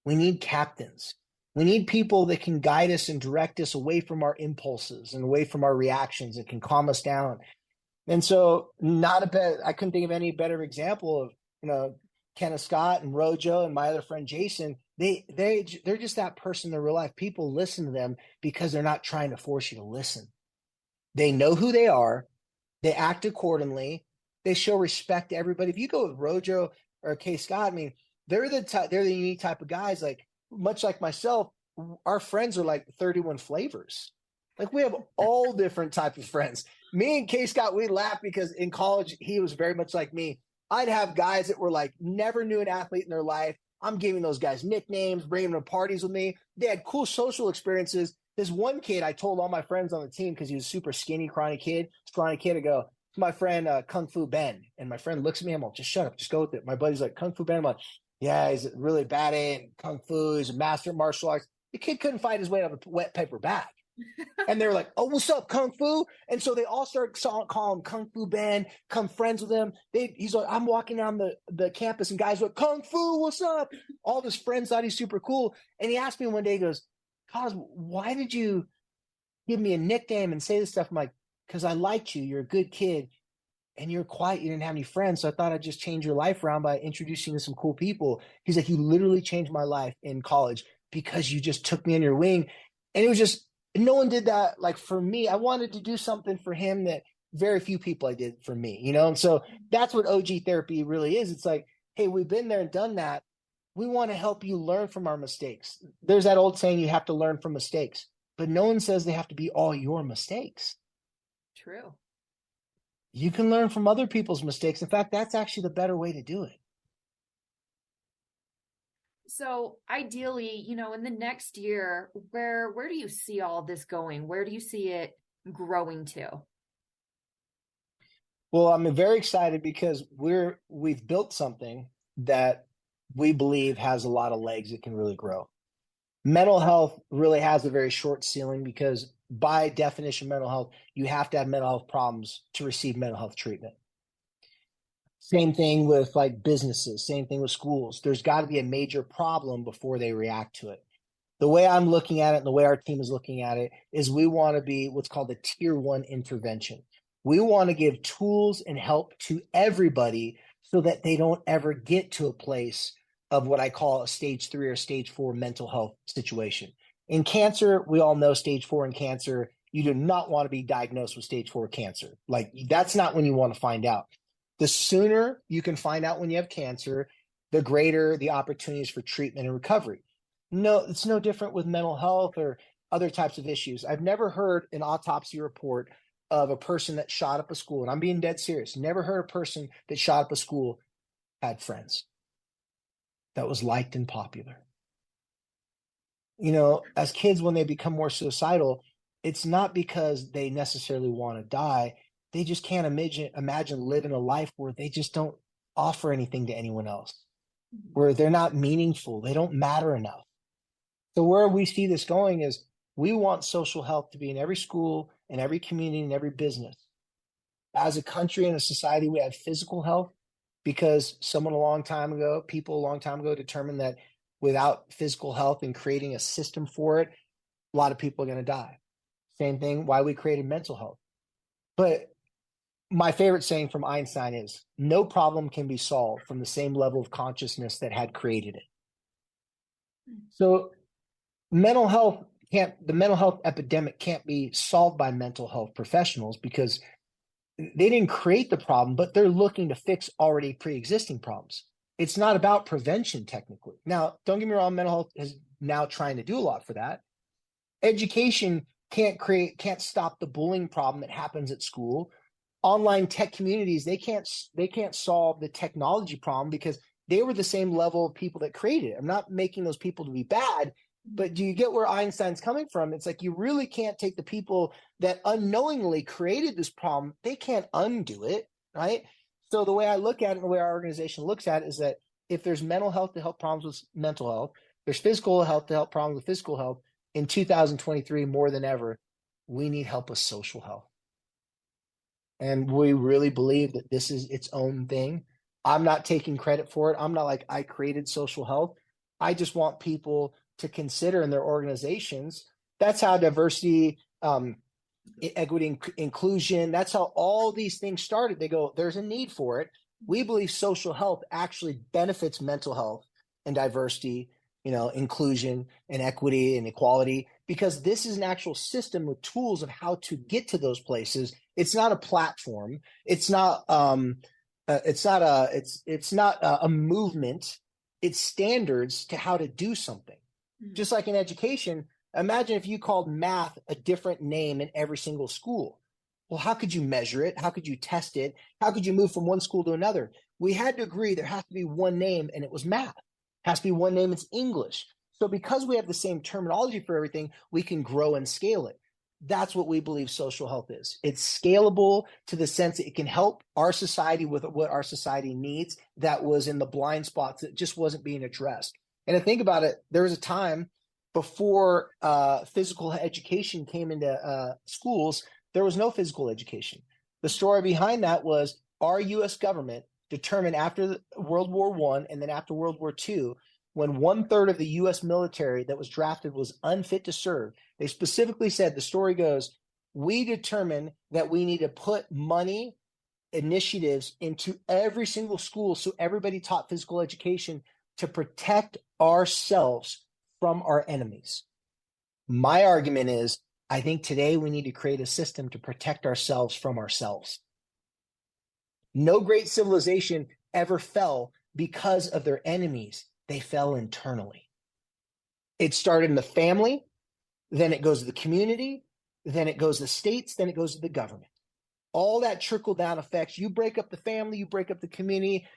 We need captains. We need people that can guide us and direct us away from our impulses and away from our reactions and can calm us down. And so I couldn't think of any better example of, Kenneth Scott and Rojo and my other friend Jason. They're just that person in their real life. People listen to them because they're not trying to force you to listen. They know who they are. They act accordingly. They show respect to everybody. If you go with Rojo or K. Scott, I mean, they're the unique type of guys. Like, much like myself, our friends are like 31 flavors. Like, we have all different types of friends. Me and K. Scott, we laugh because in college, he was very much like me. I'd have guys that were like, never knew an athlete in their life. I'm giving those guys nicknames, bringing them to parties with me. They had cool social experiences. This one kid, I told all my friends on the team because he was a super skinny, scrawny kid. I go, it's my friend Kung Fu Ben. And my friend looks at me. I'm like, just shut up. Just go with it. My buddy's like, Kung Fu Ben. I'm like, yeah, he's really bad at Kung Fu. He's a master of martial arts. The kid couldn't find his way out of a wet paper bag. And they were like, oh, what's up, Kung Fu? And so they all started calling him Kung Fu Ben, come friends with him. He's like, I'm walking down the campus and guys were like, Kung Fu, what's up? All of his friends thought he's super cool. And he asked me one day, he goes, Koz, why did you give me a nickname and say this stuff? I'm like, because I liked you. You're a good kid and you're quiet. You didn't have any friends. So I thought I'd just change your life around by introducing you to some cool people. He's like, you literally changed my life in college because you just took me in your wing. And it was just, no one did that. Like for me, I wanted to do something for him that very few people I did for me, you know? And so that's what OG therapy really is. It's like, hey, we've been there and done that. We want to help you learn from our mistakes. There's that old saying, you have to learn from mistakes, but no one says they have to be all your mistakes. True. You can learn from other people's mistakes. In fact, that's actually the better way to do it. So ideally, you know, in the next year, where do you see all this going? Where do you see it growing to? Well, I'm very excited because we've built something that we believe has a lot of legs. It can really grow. Mental health really has a very short ceiling because by definition, mental health, you have to have mental health problems to receive mental health treatment. Same thing with like businesses, same thing with schools. There's got to be a major problem before they react to it. The way I'm looking at it and the way our team is looking at it is we want to be what's called a tier 1 intervention. We want to give tools and help to everybody so that they don't ever get to a place of what I call a stage 3 or stage 4 mental health situation. In cancer, we all know stage 4 in cancer, you do not want to be diagnosed with stage 4 cancer. Like that's not when you want to find out. The sooner you can find out when you have cancer, the greater the opportunities for treatment and recovery. No, it's no different with mental health or other types of issues. I've never heard an autopsy report of a person that shot up a school, and I'm being dead serious. Never heard a person that shot up a school had friends, that was liked and popular. You know, as kids, when they become more suicidal, it's not because they necessarily want to die. They just can't imagine living a life where they just don't offer anything to anyone else, where they're not meaningful. They don't matter enough. So where we see this going is we want social health to be in every school, in every community, in every business. As a country and a society, we have physical health because people a long time ago determined that without physical health and creating a system for it, a lot of people are going to die. Same thing, why we created mental health. But my favorite saying from Einstein is, no problem can be solved from the same level of consciousness that had created it. So the mental health epidemic can't be solved by mental health professionals because they didn't create the problem, but they're looking to fix already pre-existing problems. It's not about prevention technically. Now, don't get me wrong, mental health is now trying to do a lot for that. Education can't stop the bullying problem that happens at school. Online tech communities, they can't solve the technology problem because they were the same level of people that created it. I'm not making those people to be bad, but do you get where Einstein's coming from? It's like you really can't take the people that unknowingly created this problem. They can't undo it, right? So the way I look at it and the way our organization looks at it is that if there's mental health to help problems with mental health, there's physical health to help problems with physical health. In 2023, more than ever, we need help with social health. And we really believe that this is its own thing. I'm not taking credit for it. I'm not like I created social health. I just want people to consider in their organizations. That's how diversity, equity, inclusion, that's how all these things started. They go, there's a need for it. We believe social health actually benefits mental health and diversity, inclusion and equity and equality, because this is an actual system with tools of how to get to those places. It's not a platform. It's not a movement. It's standards to how to do something. Mm-hmm. Just like in education, imagine if you called math a different name in every single school. Well, how could you measure it? How could you test it? How could you move from one school to another? We had to agree there has to be one name, and it was math. Has to be one name. It's English. So because we have the same terminology for everything, we can grow and scale it. That's what we believe social health is. It's scalable to the sense that it can help our society with what our society needs that was in the blind spots that just wasn't being addressed. And to think about it, there was a time before physical education came into schools, there was no physical education. The story behind that was our U.S. government determined after World War I and then after World War II, when 1/3 of the U.S. military that was drafted was unfit to serve, they specifically said, the story goes, we determined that we need to put money, initiatives into every single school so everybody taught physical education to protect ourselves from our enemies. My argument is, I think today we need to create a system to protect ourselves from ourselves. No great civilization ever fell because of their enemies. They fell internally. It started in the family, then it goes to the community, then it goes to the states, then it goes to the government. All that trickle down effects, you break up the family, you break up the community.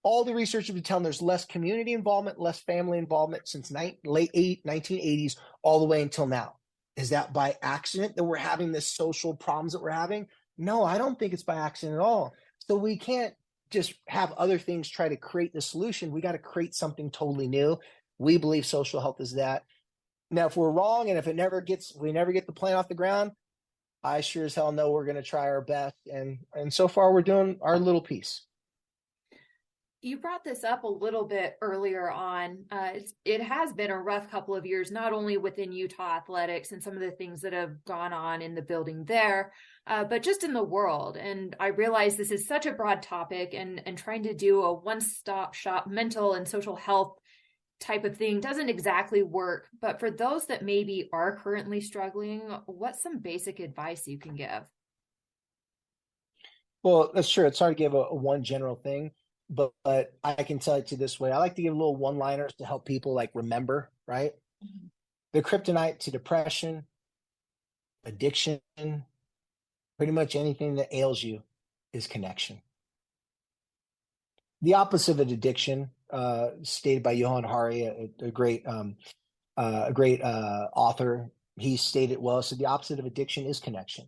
All the research has been telling there's less community involvement, less family involvement since late 1980s all the way until now. Is that by accident that we're having this social problems that we're having? No, I don't think it's by accident at all. So we can't just have other things try to create the solution. We got to create something totally new. We believe social health is that. Now, if we're wrong and if we never get the plan off the ground, I sure as hell know we're going to try our best. And so far we're doing our little piece. You brought this up a little bit earlier on. It has been a rough couple of years, not only within Utah athletics and some of the things that have gone on in the building there, but just in the world. And I realize this is such a broad topic, and trying to do a one-stop shop mental and social health type of thing doesn't exactly work. But for those that maybe are currently struggling, what's some basic advice you can give? Well, that's true. It's hard to give a one general thing. But I can tell it to you this way. I like to give little one-liners to help people like remember, right? Mm-hmm. The kryptonite to depression, addiction, pretty much anything that ails you is connection. The opposite of addiction, stated by Johann Hari, a great author, he stated well. So the opposite of addiction is connection.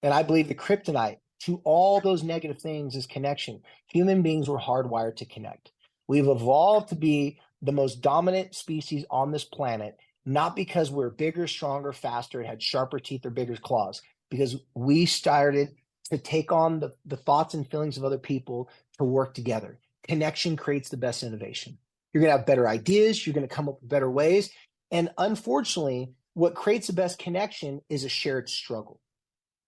And I believe the kryptonite to all those negative things is connection. Human beings were hardwired to connect. We've evolved to be the most dominant species on this planet, not because we're bigger, stronger, faster, had sharper teeth or bigger claws, because we started to take on the thoughts and feelings of other people to work together. Connection creates the best innovation. You're going to have better ideas. You're going to come up with better ways. And unfortunately, what creates the best connection is a shared struggle.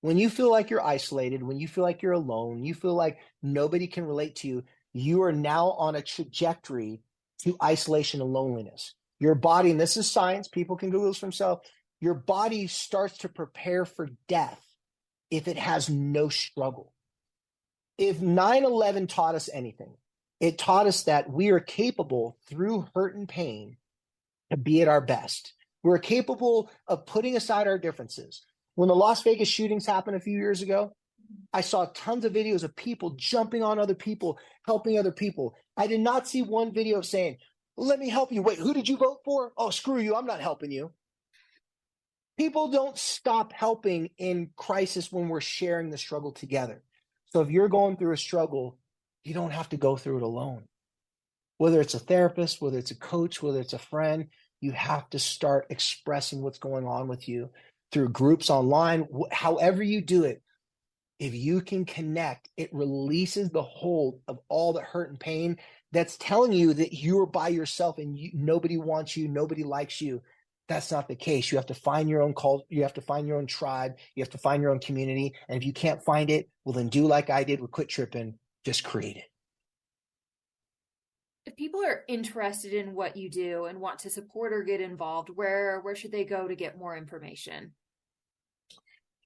When you feel like you're isolated, when you feel like you're alone, you feel like nobody can relate to you, you are now on a trajectory to isolation and loneliness. Your body, and this is science, people can Google this for themselves, your body starts to prepare for death if it has no struggle. If 9/11 taught us anything, it taught us that we are capable through hurt and pain to be at our best. We're capable of putting aside our differences. When the Las Vegas shootings happened a few years ago, I saw tons of videos of people jumping on other people, helping other people. I did not see one video saying, let me help you. Wait, who did you vote for? Oh, screw you. I'm not helping you. People don't stop helping in crisis when we're sharing the struggle together. So if you're going through a struggle, you don't have to go through it alone. Whether it's a therapist, whether it's a coach, whether it's a friend, you have to start expressing what's going on with you through groups online, however you do it. If you can connect, it releases the hold of all the hurt and pain that's telling you that you're by yourself and nobody wants you, nobody likes you. That's not the case. You have to find your own cult. You have to find your own tribe. You have to find your own community. And if you can't find it, well, then do like I did with Quit Tripping, just create it. If people are interested in what you do and want to support or get involved, where should they go to get more information?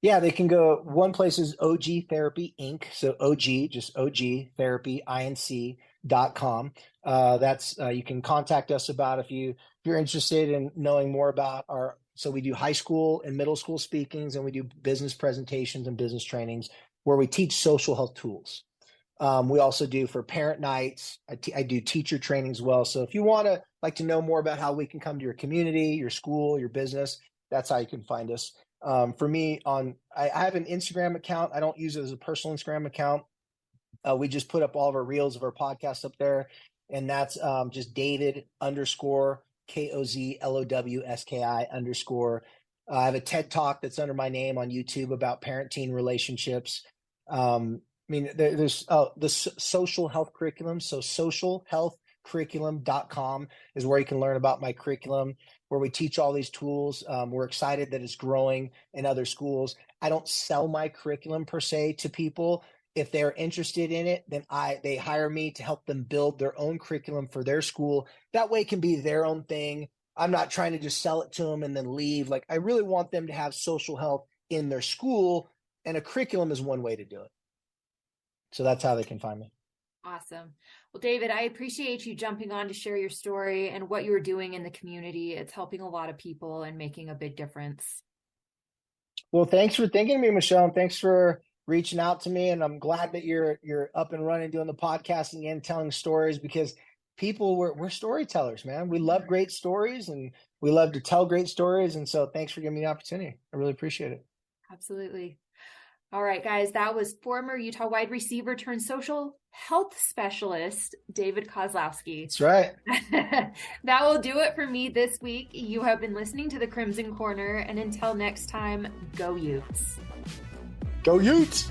Yeah, they can go. One place is OG Therapy Inc. So OG, just OG Therapy Inc.com. That's you can contact us about if you're interested in knowing more about our. So we do high school and middle school speakings, and we do business presentations and business trainings where we teach social health tools. We also do for parent nights. I do teacher training as well. So if you want to know more about how we can come to your community, your school, your business, that's how you can find us. For me, I have an Instagram account. I don't use it as a personal Instagram account. We just put up all of our reels of our podcast up there, and that's just David _Kozlowski _. I have a TED Talk that's under my name on YouTube about parent-teen relationships. There's the social health curriculum. So socialhealthcurriculum.com is where you can learn about my curriculum, where we teach all these tools. We're excited that it's growing in other schools. I don't sell my curriculum per se to people. If they're interested in it, then they hire me to help them build their own curriculum for their school. That way it can be their own thing. I'm not trying to just sell it to them and then leave. I really want them to have social health in their school, and a curriculum is one way to do it. So that's how they can find me. Awesome. Well, David, I appreciate you jumping on to share your story and what you're doing in the community. It's helping a lot of people and making a big difference. Well, thanks for thinking of me, Michelle, and thanks for reaching out to me. And I'm glad that you're up and running, doing the podcast again, telling stories, because we're storytellers, man. We love great stories and we love to tell great stories. And so thanks for giving me the opportunity. I really appreciate it. Absolutely. All right, guys, that was former Utah wide receiver turned social health specialist, David Kozlowski. That's right. That will do it for me this week. You have been listening to the Crimson Corner, and until next time, go Utes. Go Utes!